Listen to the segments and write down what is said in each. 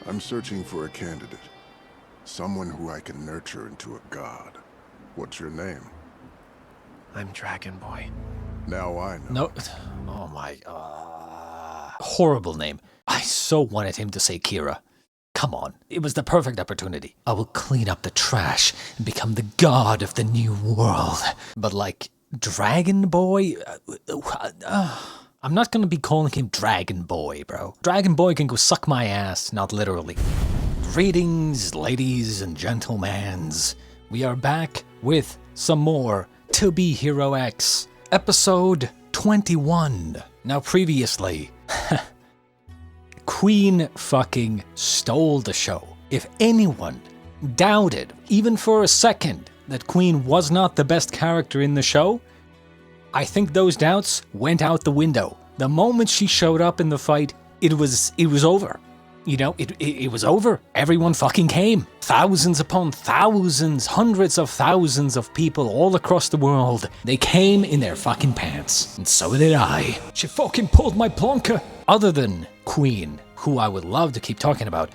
I'm searching for a candidate. Someone who I can nurture into a god. What's your name? I'm Dragon Boy. Now I know. No. Oh my. Horrible name. I so wanted him to say Kira. Come on. It was the perfect opportunity. I will clean up the trash and become the god of the new world. But like, Dragon Boy? I'm not gonna be calling him Dragon Boy, bro. Dragon Boy can go suck my ass, not literally. Greetings, ladies and gentlemans. We are back with some more To Be Hero X, episode 21. Now previously, Queen fucking stole the show. If anyone doubted, even for a second, that Queen was not the best character in the show, I think those doubts went out the window. The moment she showed up in the fight, it was over. You know, it was over. Everyone fucking came. Thousands upon thousands, hundreds of thousands of people all across the world. They came in their fucking pants. And so did I. She fucking pulled my plonker. Other than Queen, who I would love to keep talking about,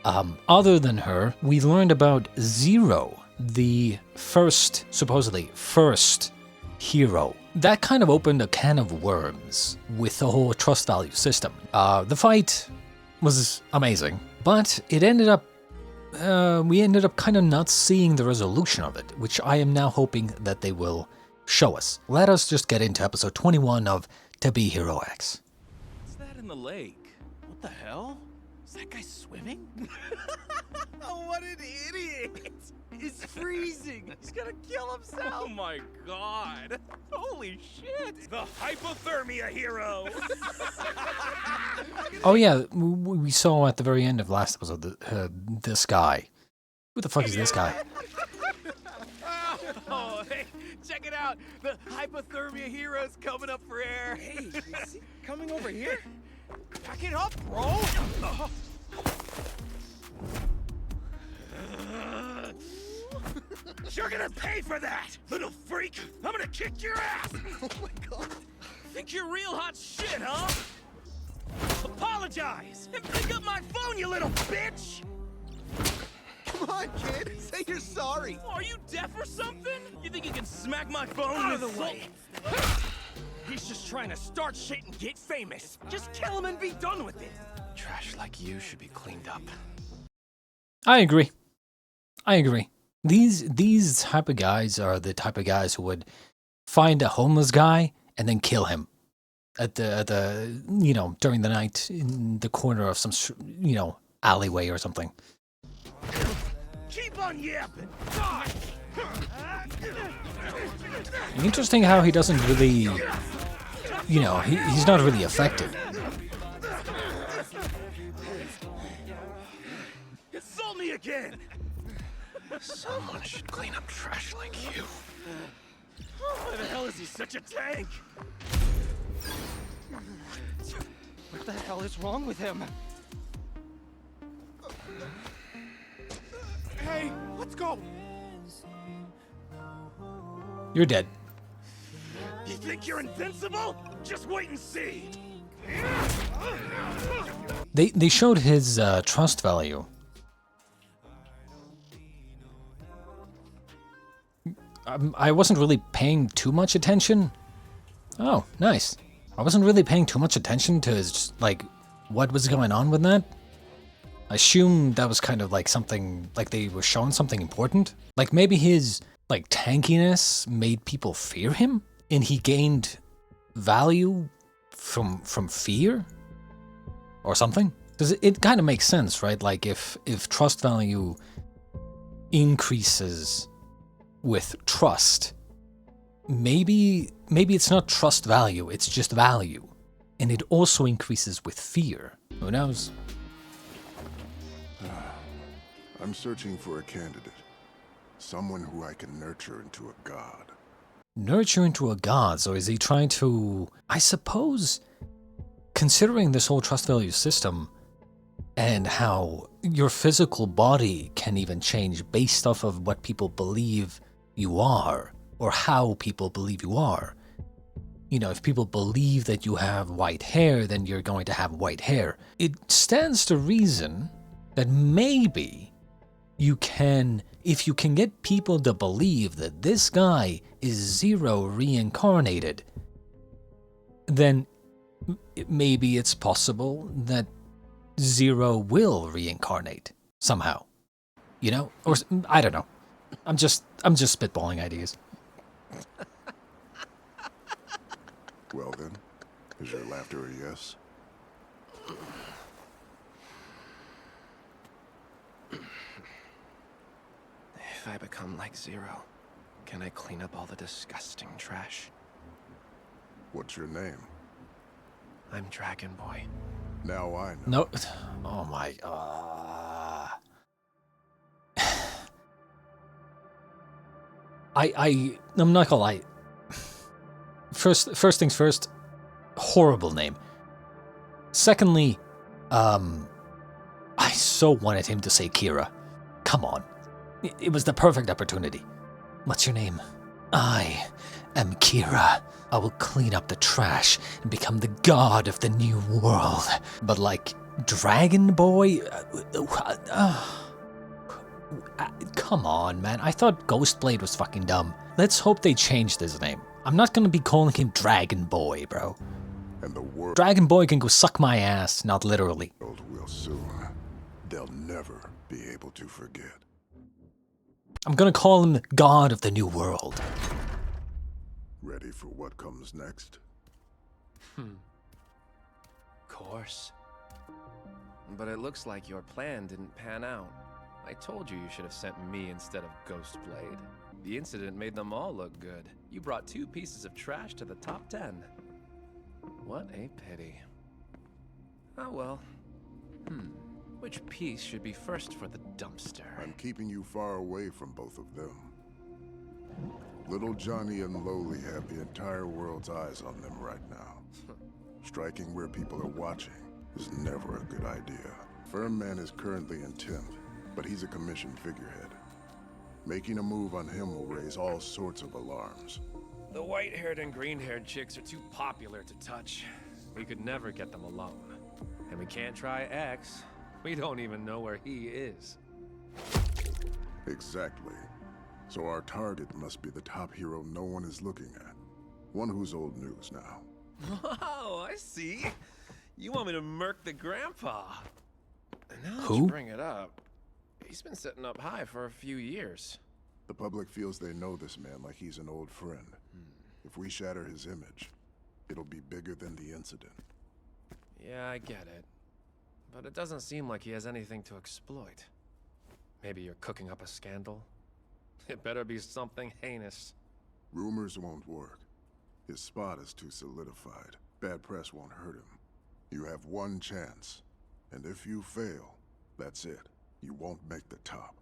other than her, we learned about Zero, the supposedly first hero. That kind of opened a can of worms with the whole trust value system. The fight was amazing, but it ended up, we ended up kind of not seeing the resolution of it, which I am now hoping that they will show us. Let us just get into episode 21 of To Be Hero X. What's that in the lake? What the hell? Is that guy swimming? Oh, what an idiot! It's freezing! He's gonna kill himself! Oh my god! Holy shit! The hypothermia hero! Oh yeah, we saw at the very end of last episode this guy. Who the fuck is this guy? Oh, hey, check it out! The hypothermia hero's coming up for air! Hey, is he coming over here? Back it up, bro! You're gonna pay for that, little freak! I'm gonna kick your ass! Oh my god! Think you're real hot shit, huh? Apologize! And pick up my phone, you little bitch! Come on, kid! Say you're sorry! Oh, are you deaf or something? You think you can smack my phone out of the way? He's just trying to start shit and get famous. Just kill him and be done with it. Trash like you should be cleaned up. I agree. These type of guys are the type of guys who would find a homeless guy and then kill him at the you know, during the night in the corner of some, you know, alleyway or something. Keep on yapping. Interesting how he doesn't really, you know, he's not really affected. Insult me again. Someone should clean up trash like you. Why the hell is he such a tank? What the hell is wrong with him? Hey, let's go. You're dead. You think you're invincible? Just wait and see. They showed his trust value. I wasn't really paying too much attention. Oh, nice. I wasn't really paying too much attention to his, like, what was going on with that. I assume that was kind of like something, like they were showing something important. Like maybe his, like, tankiness made people fear him, and he gained value from fear or something. Because it kind of makes sense, right? Like if trust value increases with trust, maybe it's not trust value, it's just value. And it also increases with fear. Who knows? I'm searching for a candidate. Someone who I can nurture into a god. Nurture into a god, so is he trying to... I suppose, considering this whole trust value system, and how your physical body can even change based off of what people believe you are, or how people believe you are. You know, if people believe that you have white hair, then you're going to have white hair. It stands to reason that maybe you can, if you can get people to believe that this guy is Zero reincarnated, then maybe it's possible that Zero will reincarnate somehow. You know? Or I don't know. I'm just spitballing ideas. Well then, is your laughter a yes? If I become like Zero, can I clean up all the disgusting trash? What's your name? I'm Dragon Boy. Now I know. No. Oh my. I'm not gonna lie. First things first. Horrible name. Secondly, I so wanted him to say Kira. Come on. It was the perfect opportunity. What's your name? I am Kira. I will clean up the trash and become the god of the new world. But like, Dragon Boy? Come on, man. I thought Ghostblade was fucking dumb. Let's hope they changed his name. I'm not gonna be calling him Dragon Boy, bro. And the world Dragon Boy can go suck my ass, not literally. will soon. They'll never be able to forget. I'm gonna call him God of the New World. Ready for what comes next? Course. But it looks like your plan didn't pan out. I told you you should have sent me instead of Ghostblade. The incident made them all look good. You brought 2 pieces of trash to the top 10. What a pity. Oh well. Which piece should be first for the dumpster? I'm keeping you far away from both of them. Little Johnny and Lowly have the entire world's eyes on them right now. Striking where people are watching is never a good idea. Firm is currently in 10th, but he's a commissioned figurehead. Making a move on him will raise all sorts of alarms. The white-haired and green-haired chicks are too popular to touch. We could never get them alone. And we can't try X. We don't even know where he is. Exactly. So our target must be the top hero no one is looking at. One who's old news now. Oh, I see. You want me to murk the grandpa? Now that Who? you bring it up, he's been sitting up high for a few years. The public feels they know this man like he's an old friend. If we shatter his image, it'll be bigger than the incident. Yeah, I get it. But it doesn't seem like he has anything to exploit. Maybe you're cooking up a scandal? It better be something heinous. Rumors won't work. His spot is too solidified. Bad press won't hurt him. You have one chance, and if you fail, that's it. You won't make the top.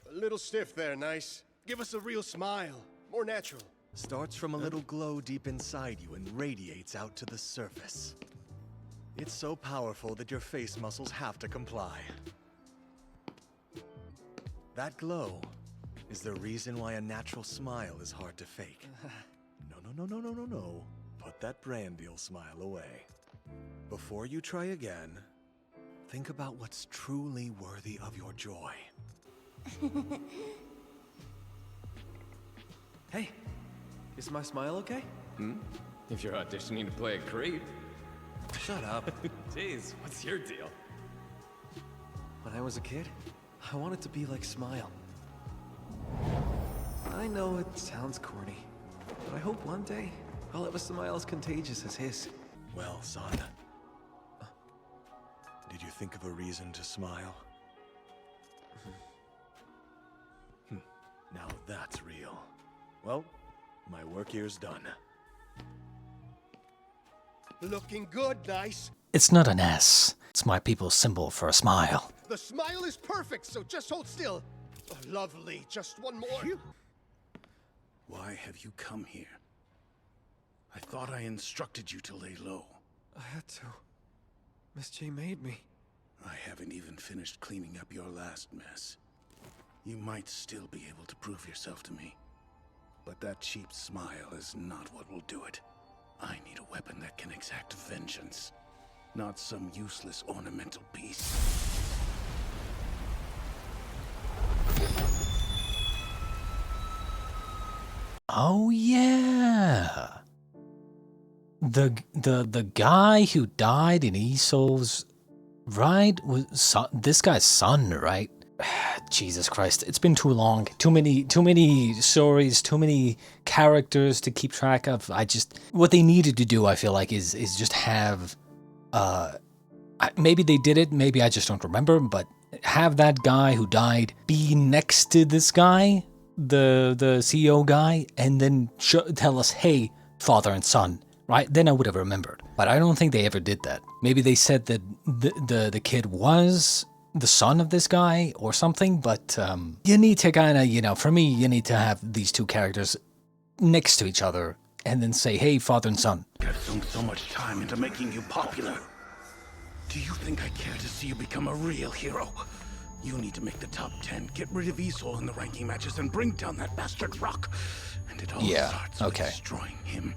A little stiff there, nice. Give us a real smile. More natural. Starts from a little glow deep inside you and radiates out to the surface. It's so powerful that your face muscles have to comply. That glow is the reason why a natural smile is hard to fake. No. Put that brand deal smile away. Before you try again, think about what's truly worthy of your joy. Hey, is my smile okay? If you're auditioning to play a creep. Shut up. Jeez, what's your deal? When I was a kid, I wanted to be like Smile. I know it sounds corny, but I hope one day I'll have a smile as contagious as his. Well, son, did you think of a reason to smile? Now that's real. Well, my work here's done. Looking good, nice. It's not an S. It's my people's symbol for a smile. The smile is perfect, so just hold still. Oh, lovely. Just one more. Why have you come here? I thought I instructed you to lay low. I had to. Miss J made me. I haven't even finished cleaning up your last mess. You might still be able to prove yourself to me. But that cheap smile is not what will do it. I need a weapon that can exact vengeance, not some useless ornamental piece. Oh yeah. The guy who died in Esau's right was this guy's son, right? Jesus Christ, it's been too long. Too many stories, too many characters to keep track of. What they needed to do, I feel like, is just have maybe they did it, maybe I just don't remember, but have that guy who died be next to this guy, the CEO guy, and then tell us, hey, father and son, right? Then I would have remembered. But I don't think they ever did that. Maybe they said that the kid was the son of this guy or something, but you need to kind of, for me, you need to have these two characters next to each other and then say, hey, father and son. I've sunk so much time into making you popular. Do you think I care to see you become a real hero? You need to make the top 10, get rid of Esau in the ranking matches, and bring down that bastard Rock. And it all starts with destroying him.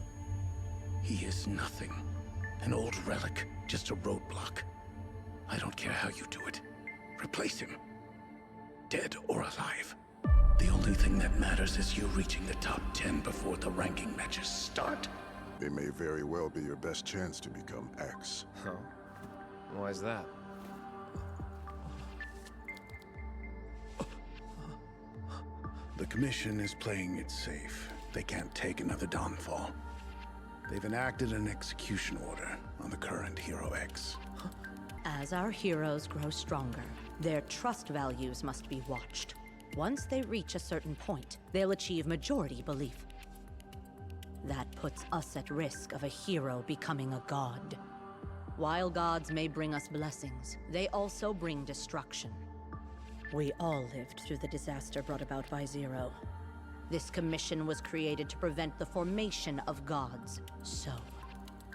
He is nothing. An old relic, just a roadblock. I don't care how you do it. Replace him. Dead or alive. The only thing that matters is you reaching the top 10 before the ranking matches start. They may very well be your best chance to become X. Huh? Why is that? The Commission is playing it safe. They can't take another downfall. They've enacted an execution order on the current Hero X. As our heroes grow stronger, their trust values must be watched. Once they reach a certain point, they'll achieve majority belief. That puts us at risk of a hero becoming a god. While gods may bring us blessings, they also bring destruction. We all lived through the disaster brought about by Zero. This commission was created to prevent the formation of gods, so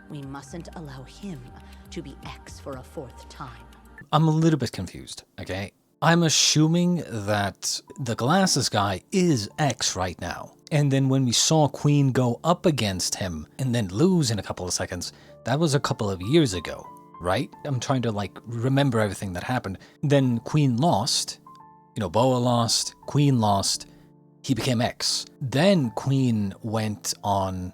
we mustn't allow him to be X for a fourth time. I'm a little bit confused, okay? I'm assuming that the glasses guy is X right now. And then when we saw Queen go up against him and then lose in a couple of seconds, that was a couple of years ago, right? I'm trying to remember everything that happened. Then Queen lost, Boa lost, Queen lost, he became X. Then Queen went on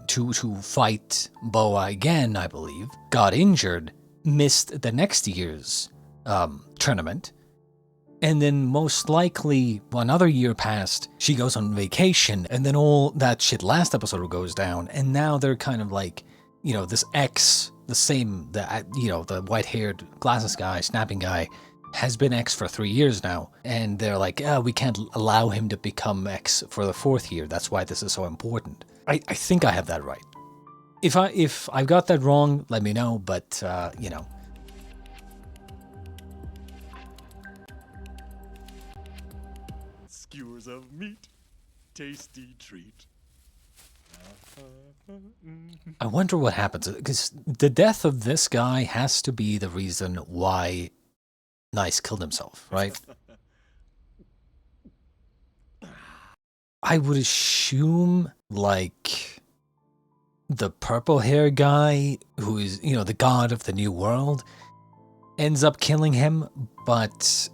to fight Boa again, I believe, got injured, missed the next year's tournament, and then most likely another year passed, she goes on vacation, and then all that shit last episode goes down, and now they're kind of this X, the white-haired glasses guy, snapping guy, has been X for 3 years now, and they're like, we can't allow him to become X for the 4th year, that's why this is so important. I think I have that right. If I've got that wrong, let me know, but, Skewers of meat, tasty treat. I wonder what happens, because the death of this guy has to be the reason why Nice killed himself, right? I would assume, the purple hair guy, who is, the god of the new world, ends up killing him, but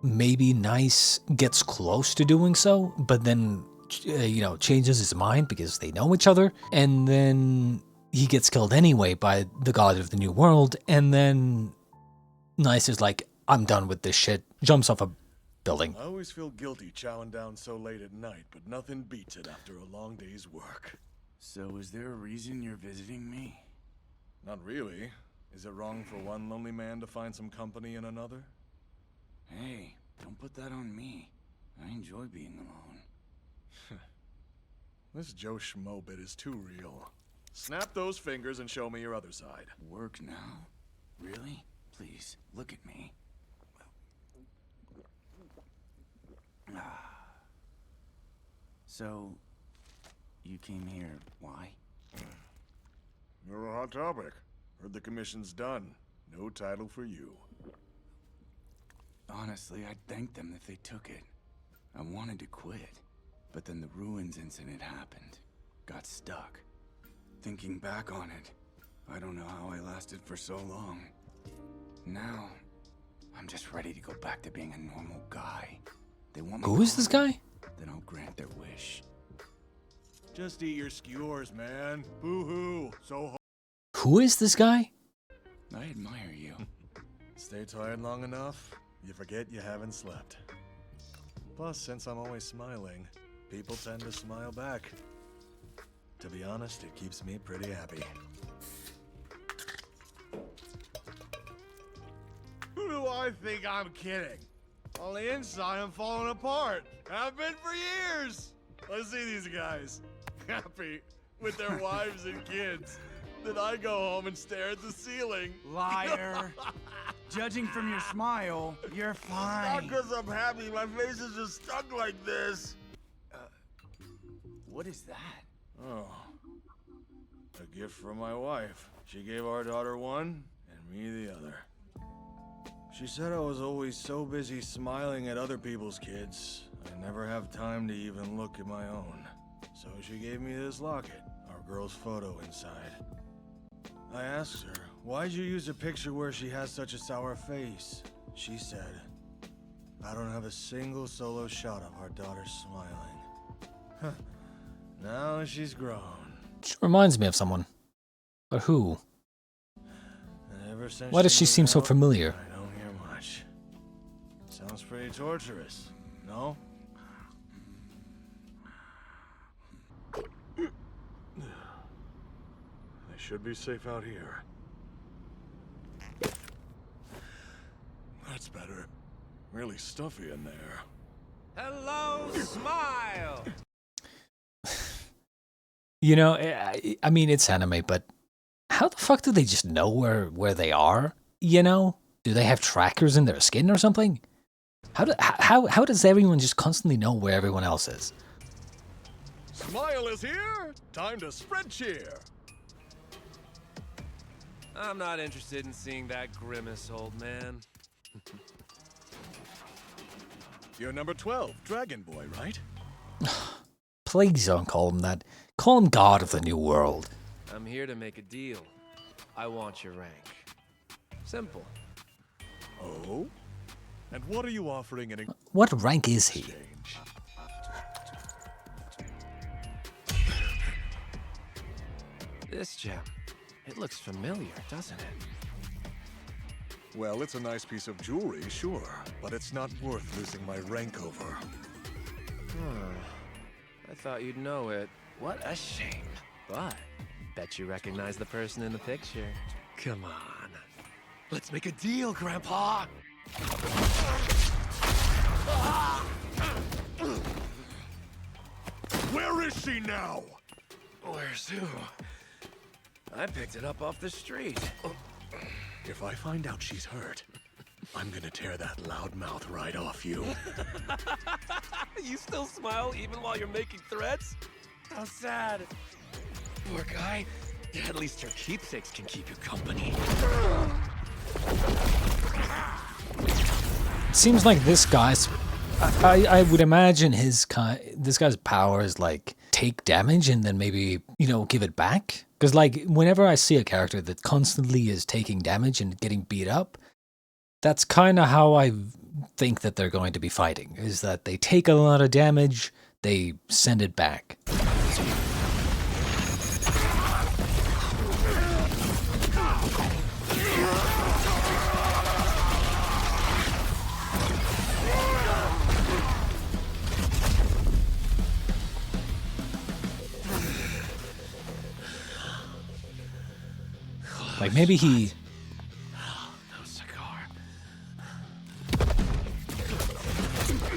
maybe Nice gets close to doing so, but then, changes his mind because they know each other, and then he gets killed anyway by the god of the new world, and then Nice is like, I'm done with this shit, jumps off a building. I always feel guilty chowing down so late at night, but nothing beats it after a long day's work. So is there a reason you're visiting me? Not really. Is it wrong for one lonely man to find some company in another? Hey, don't put that on me. I enjoy being alone. This Joe Schmo bit is too real. Snap those fingers and show me your other side. Work now? Really? Please, look at me. So, you came here, why? You're a hot topic. Heard the commission's done. No title for you. Honestly, I'd thank them if they took it. I wanted to quit, But then the ruins incident happened. Got stuck. Thinking back on it, I don't know how I lasted for so long. Now, I'm just ready to go back to being a normal guy. They want me Who is this guy? Then I'll grant their wish. Just eat your skewers, man. Boo-hoo. So Who is this guy? I admire you. stay tired long enough, you forget you haven't slept. Plus, since I'm always smiling, people tend to smile back. To be honest, it keeps me pretty happy. Who do I think I'm kidding? On the inside, I'm falling apart. Have been for years. Let's see these guys. Happy with their wives and kids. Then I go home and stare at the ceiling. Liar. Judging from your smile, you're Not fine. because I'm happy. My face is just stuck like this. What is that? Oh. A gift from my wife. She gave our daughter one and me the other. She said I was always so busy smiling at other people's kids, I never have time to even look at my own. So she gave me this locket, our girl's photo inside. I asked her, why'd you use a picture where she has such a sour face? She said, I don't have a single solo shot of our daughter smiling. Now she's grown. She reminds me of someone. But who? And ever since Why does she seem so moved out, familiar? I don't hear much. Sounds pretty torturous, no? They should be safe out here. That's better. Really stuffy in there. Hello, smile! You know, I mean, it's anime, but how the fuck do they just know where they are? You know? Do they have trackers in their skin or something? How does everyone just constantly know where everyone else is? Smile is here! Time to spread cheer! I'm not interested in seeing that grimace, old man. You're number 12, Dragon Boy, right? Please don't call him that. Call him God of the New World. I'm here to make a deal. I want your rank. Simple. Oh? And what are you offering in What rank is he? exchange? This gem. It looks familiar, doesn't it? Well, it's a nice piece of jewelry, sure, but it's not worth losing my rank over. I thought you'd know it. What a shame. But, bet you recognize the person in the picture. Come on. Let's make a deal, Grandpa! Where is she now? Where's who? I picked it up off the street. If I find out she's hurt, I'm gonna tear that loud mouth right off you. You still smile even while you're making threats? How sad. Poor guy. At least your keepsakes can keep you company. Seems like this guy's... I would imagine this guy's power is like take damage and then maybe, you know, give it back. Because like whenever I see a character that constantly is taking damage and getting beat up, that's kind of how I think that they're going to be fighting, is that they take a lot of damage, they send it back. Like maybe he... No cigar.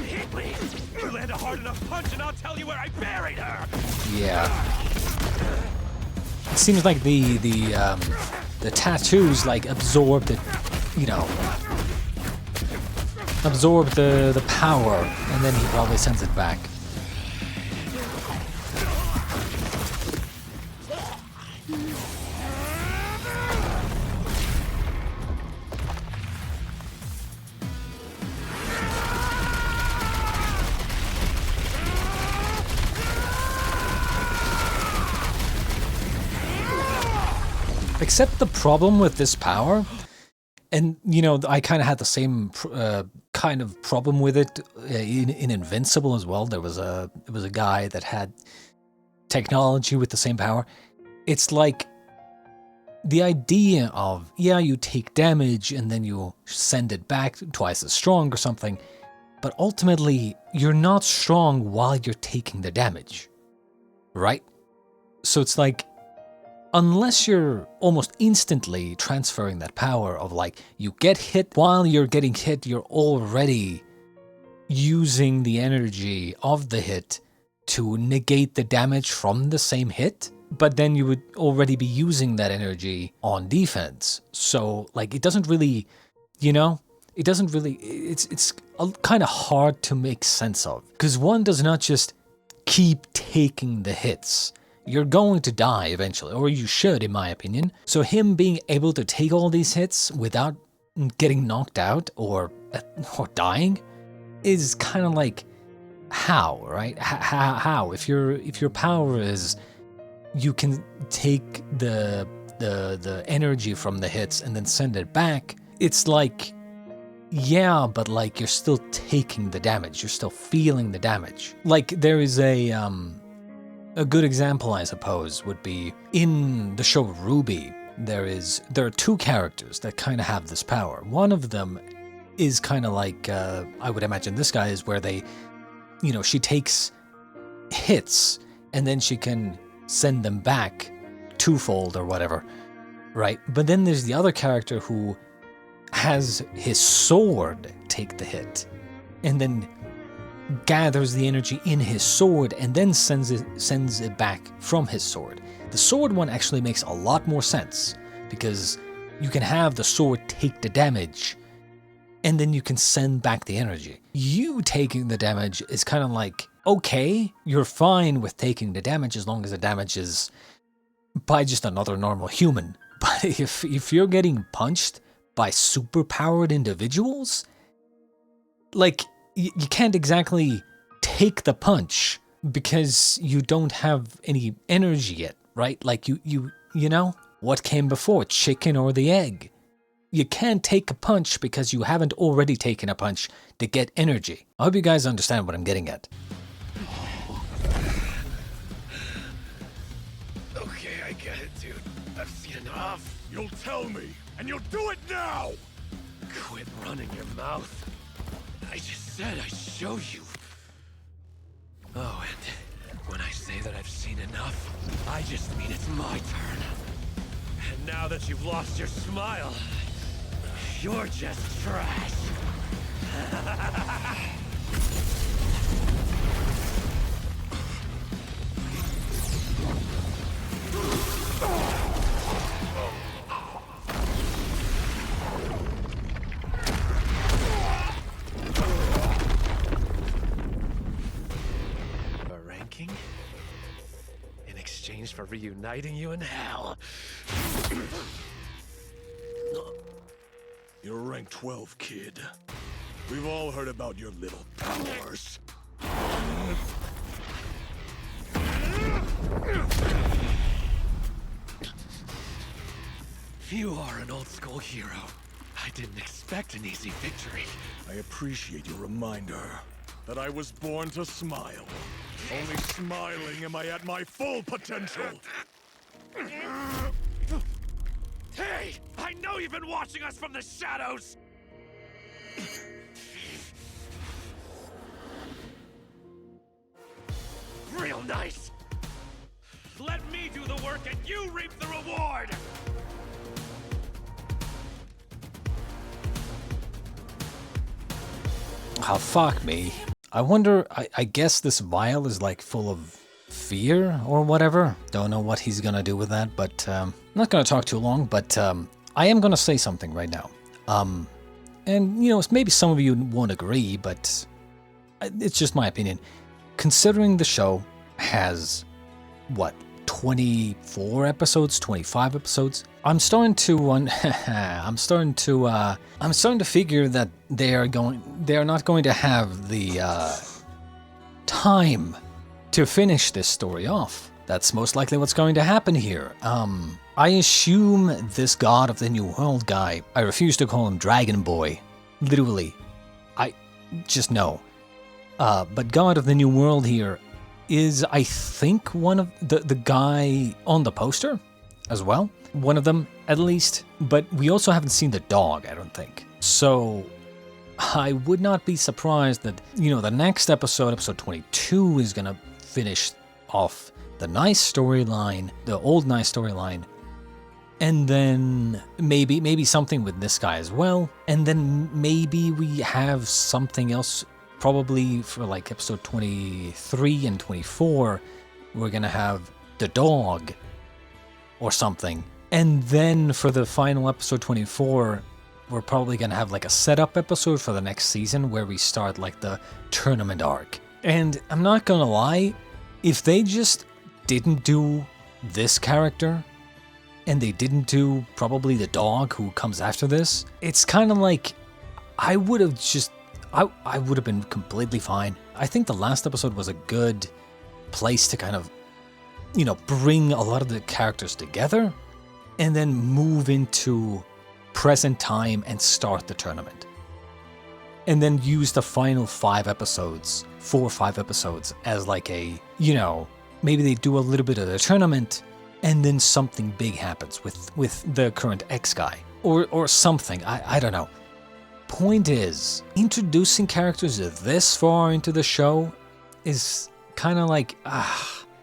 Hit me! You land a hard enough punch and I'll tell you where I buried her! Yeah. It seems like the tattoos like absorb the, you know, absorb the power, and then he probably sends it back. Except the problem with this power, and you know, I kind of had the same kind of problem with it in Invincible as well. There was a guy that had technology with the same power. It's like the idea of, yeah, you take damage and then you send it back twice as strong or something, but ultimately you're not strong while you're taking the damage, right? So it's like, unless you're almost instantly transferring that power of like, you get hit, while you're getting hit, you're already using the energy of the hit to negate the damage from the same hit, but then you would already be using that energy on defense. So like, it doesn't really, you know, it doesn't really, it's kind of hard to make sense of, because one does not just keep taking the hits. You're going to die eventually, or you should, in my opinion. So him being able to take all these hits without getting knocked out or dying is kind of like, how, right? How? If your power is, you can take the energy from the hits and then send it back, it's like, yeah, but like, you're still taking the damage. You're still feeling the damage. Like, there is a good example, I suppose, would be in the show Ruby. There are two characters that kind of have this power. One of them is kind of like, I would imagine this guy is, where they, you know, she takes hits and then she can send them back twofold or whatever, right? But then there's the other character who has his sword take the hit and then gathers the energy in his sword and then sends it back from his sword. The sword one actually makes a lot more sense, because you can have the sword take the damage and then you can send back the energy. You taking the damage is kind of like, okay, you're fine with taking the damage as long as the damage is by just another normal human. But if you're getting punched by superpowered individuals, like, you can't exactly take the punch because you don't have any energy yet, right? Like, you know, what came before, chicken or the egg? You can't take a punch because you haven't already taken a punch to get energy. I hope you guys understand what I'm getting at. Okay, I get it, dude. I've seen enough. You'll tell me, and you'll do it now! Quit running your mouth. I just said I'd show you. Oh, and when I say that I've seen enough, I just mean it's my turn. And now that you've lost your smile, you're just trash. A ranking? In exchange for reuniting you in hell. You're rank 12, kid. We've all heard about your little powers. You are an old-school hero. I didn't expect an easy victory. I appreciate your reminder that I was born to smile. Only smiling am I at my full potential. Hey! I know you've been watching us from the shadows! Real nice! Let me do the work and you reap the reward! Oh, fuck me. I wonder, I guess this vial is like full of fear or whatever. Don't know what he's gonna do with that, but I'm not gonna talk too long, but I am gonna say something right now. And you know, maybe some of you won't agree, but it's just my opinion. Considering the show has, what, 24 episodes, 25 episodes, I'm starting to figure that they are not going to have the time to finish this story off. That's most likely what's going to happen here. I assume this God of the New World guy, I refuse to call him Dragon Boy. Literally. I just know. But God of the New World here is, I think, one of the guy on the poster as well. One of them, at least. But we also haven't seen the dog, I don't think. So I would not be surprised that, the next episode, episode 22, is going to finish off the Nice storyline, the old Nice storyline. And then maybe something with this guy as well. And then maybe we have something else, probably for like episode 23 and 24. We're going to have the dog or something. And then for the final episode 24, we're probably going to have like a setup episode for the next season where we start like the tournament arc. And I'm not going to lie, if they just didn't do this character, and they didn't do probably the dog who comes after this, it's kind of like I would have been completely fine. I think the last episode was a good place to kind of, bring a lot of the characters together and then move into present time and start the tournament. And then use the final 4 or 5 episodes as like a, maybe they do a little bit of the tournament and then something big happens with the current X guy. Or something, I don't know. Point is, introducing characters this far into the show is kind of like,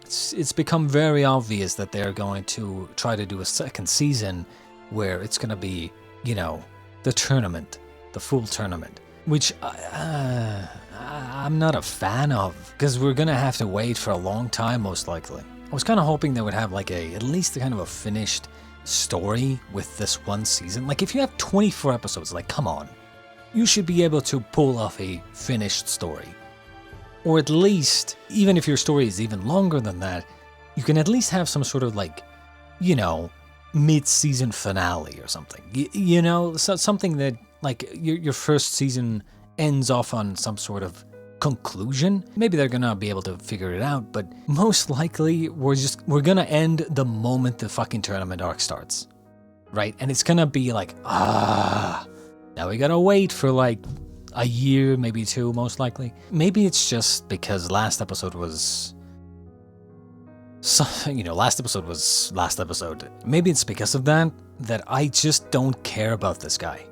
it's become very obvious that they're going to try to do a second season where it's going to be, the tournament, the full tournament. Which I'm not a fan of, because we're going to have to wait for a long time most likely. I was kind of hoping they would have like at least kind of a finished story with this one season. Like if you have 24 episodes, like come on. You should be able to pull off a finished story. Or at least, even if your story is even longer than that, you can at least have some sort of like, mid-season finale or something. Something that like your first season ends off on some sort of conclusion. Maybe they're gonna be able to figure it out, but most likely we're gonna end the moment the fucking tournament arc starts, right? And it's gonna be like, now we gotta wait for like a year, maybe 2, most likely. Maybe it's just because last episode was last episode. Maybe it's because of that I just don't care about this guy,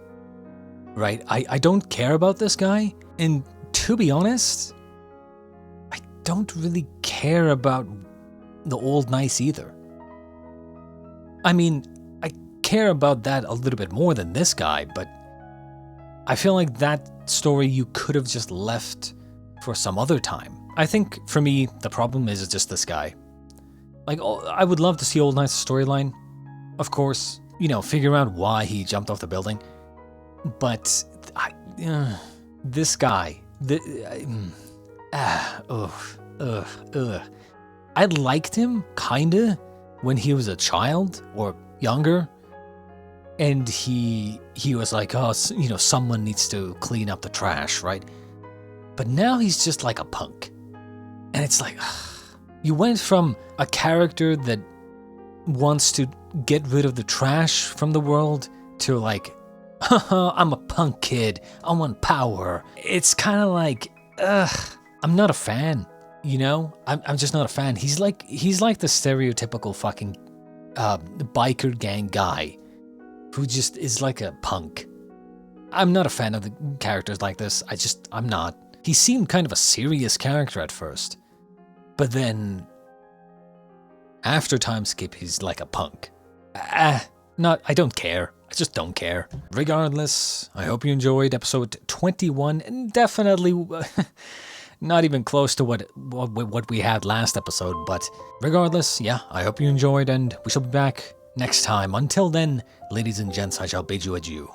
right? I don't care about this guy, and to be honest, I don't really care about the old Nice either. I mean, I care about that a little bit more than this guy, but I feel like that story you could have just left for some other time. I think for me, the problem is just this guy. Like, I would love to see old Nice's storyline, of course, figure out why he jumped off the building, but this guy. I liked him, kinda, when he was a child, or younger, and he was like, someone needs to clean up the trash, right? But now he's just like a punk. And it's like, you went from a character that wants to get rid of the trash from the world to like, I'm a punk kid, I want power. It's kind of like, I'm not a fan, I'm just not a fan. He's like the stereotypical fucking biker gang guy who just is like a punk. I'm not a fan of the characters like this. I'm not. He seemed kind of a serious character at first, but then after time skip, he's like a punk. I don't care. I just don't care. Regardless, I hope you enjoyed episode 21, and definitely not even close to what we had last episode, but regardless, yeah, I hope you enjoyed, and we shall be back next time. Until then, ladies and gents, I shall bid you adieu.